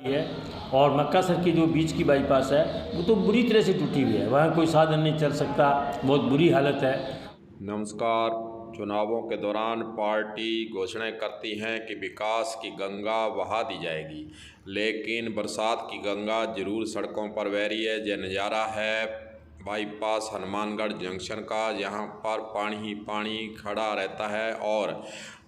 है। और मक्कासर की जो बीच की बाईपास है वो तो बुरी तरह से टूटी हुई है, वहाँ कोई साधन नहीं चल सकता, बहुत बुरी हालत है। नमस्कार। चुनावों के दौरान पार्टी घोषणाएं करती हैं कि विकास की गंगा बहा दी जाएगी, लेकिन बरसात की गंगा जरूर सड़कों पर बह रही है। यह नज़ारा है बाईपास हनुमानगढ़ जंक्शन का। यहाँ पर पानी ही पानी खड़ा रहता है और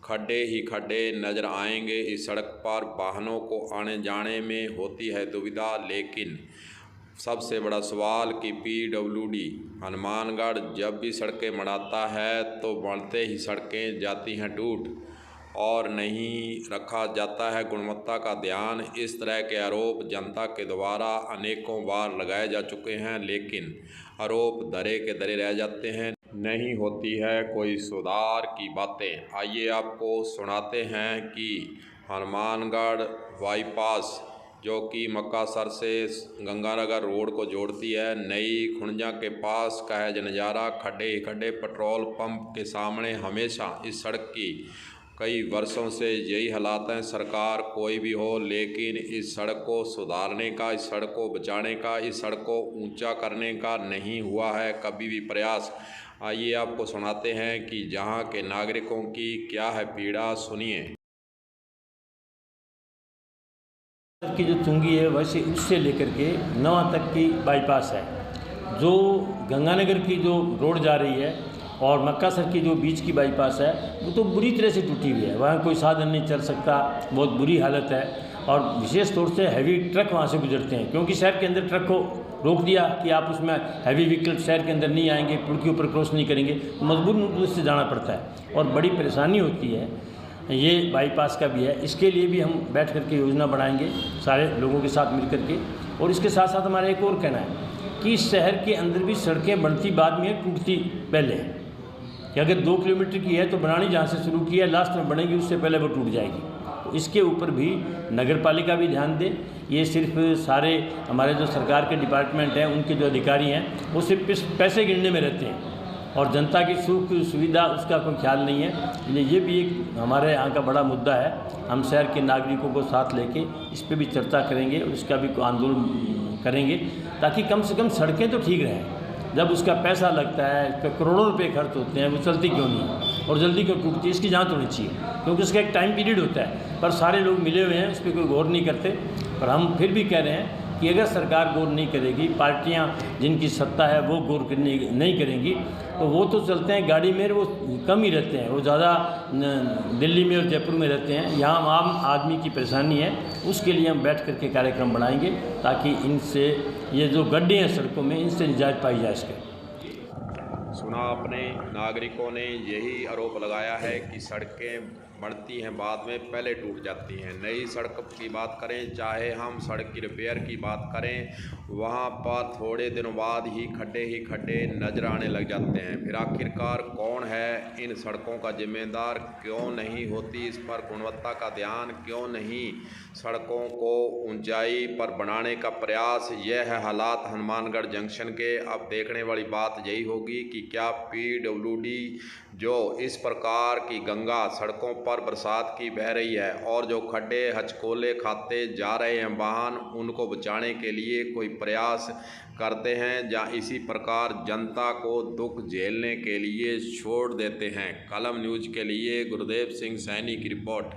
खड्डे ही खड्डे नज़र आएंगे। इस सड़क पर वाहनों को आने जाने में होती है दुविधा, लेकिन सबसे बड़ा सवाल कि पीडब्ल्यूडी हनुमानगढ़ जब भी सड़कें बनाता है तो बनते ही सड़कें जाती हैं टूट और नहीं रखा जाता है गुणवत्ता का ध्यान। इस तरह के आरोप जनता के द्वारा अनेकों बार लगाए जा चुके हैं, लेकिन आरोप धरे के धरे रह जाते हैं, नहीं होती है कोई सुधार की बातें। आइए आपको सुनाते हैं कि हनुमानगढ़ बाईपास जो कि मक्कासर से गंगानगर रोड को जोड़ती है, नई खुंजा के पास का है नज़ारा। खड्डे ही खड्डे, पेट्रोल पंप के सामने हमेशा इस सड़क की कई वर्षों से यही हालात हैं। सरकार कोई भी हो, लेकिन इस सड़क को सुधारने का, इस सड़क को बचाने का, इस सड़क को ऊंचा करने का नहीं हुआ है कभी भी प्रयास। आइए आपको सुनाते हैं कि जहां के नागरिकों की क्या है पीड़ा, सुनिए। की जो चुंगी है वैसे उससे लेकर के नवा तक की बाईपास है। जो गंगानगर की जो रोड जा रही है और मक्कासर की जो बीच की बाईपास है वो तो बुरी तरह से टूटी हुई है, वहाँ कोई साधन नहीं चल सकता, बहुत बुरी हालत है। और विशेष तौर से हैवी ट्रक वहाँ से गुजरते हैं, क्योंकि शहर के अंदर ट्रक को रोक दिया कि आप उसमें हैवी व्हीकल शहर के अंदर नहीं आएंगे, पुल के ऊपर क्रॉस नहीं करेंगे, तो मजबूर उससे जाना पड़ता है और बड़ी परेशानी होती है। ये बाईपास का भी है, इसके लिए भी हम बैठ कर के योजना बनाएंगे सारे लोगों के साथ मिल कर के। और इसके साथ साथ हमारा एक और कहना है कि शहर के अंदर भी सड़कें बनती बाद में टूटती पहले है, कि अगर 2 किलोमीटर की है तो बनानी जहाँ से शुरू की है लास्ट में बनेगी, उससे पहले वो टूट जाएगी। तो इसके ऊपर भी नगर पालिका भी ध्यान दे। ये सिर्फ सारे हमारे जो सरकार के डिपार्टमेंट हैं उनके जो अधिकारी हैं वो सिर्फ पैसे गिनने में रहते हैं और जनता की सुख सुविधा उसका कोई ख्याल नहीं है। ये भी एक हमारे यहाँ का बड़ा मुद्दा है। हम शहर के नागरिकों को साथ लेके इस पे भी चर्चा करेंगे और इसका भी आंदोलन करेंगे, ताकि कम से कम सड़कें तो ठीक रहें। जब उसका पैसा लगता है, इस पर करोड़ों रुपए खर्च होते हैं, वो चलती क्यों नहीं है और जल्दी क्यों टूटती है, इसकी जाँच होनी चाहिए, क्योंकि उसका एक टाइम पीरियड होता है। पर सारे लोग मिले हुए हैं, उस पर कोई गौर नहीं करते। पर हम फिर भी कह रहे हैं कि अगर सरकार गौर नहीं करेगी, पार्टियां जिनकी सत्ता है वो गौर करने नहीं करेंगी, तो वो तो चलते हैं गाड़ी में, वो कम ही रहते हैं, वो ज़्यादा दिल्ली में और जयपुर में रहते हैं। यहाँ आम आदमी की परेशानी है, उसके लिए हम बैठ करके कार्यक्रम बनाएंगे ताकि इनसे ये जो गड्ढे हैं सड़कों में, इनसे निजात पाई जा सके। सुना आपने, नागरिकों ने यही आरोप लगाया है कि सड़कें बढ़ती हैं बाद में, पहले टूट जाती हैं। नई सड़क की बात करें, चाहे हम सड़क की रिपेयर की बात करें, वहाँ पर थोड़े दिनों बाद ही खड्डे नजर आने लग जाते हैं। फिर आखिरकार कौन है इन सड़कों का जिम्मेदार? क्यों नहीं होती इस पर गुणवत्ता का ध्यान? क्यों नहीं सड़कों को ऊंचाई पर बनाने का प्रयास? यह है हालात हनुमानगढ़ जंक्शन के। अब देखने वाली बात यही होगी कि क्या पीडब्ल्यूडी जो इस प्रकार की गंगा सड़कों पर बरसात की बह रही है और जो खड्डे हचकोले खाते जा रहे हैं वाहन, उनको बचाने के लिए कोई प्रयास करते हैं, या इसी प्रकार जनता को दुख झेलने के लिए छोड़ देते हैं। कलम न्यूज़ के लिए गुरुदेव सिंह सैनी की रिपोर्ट।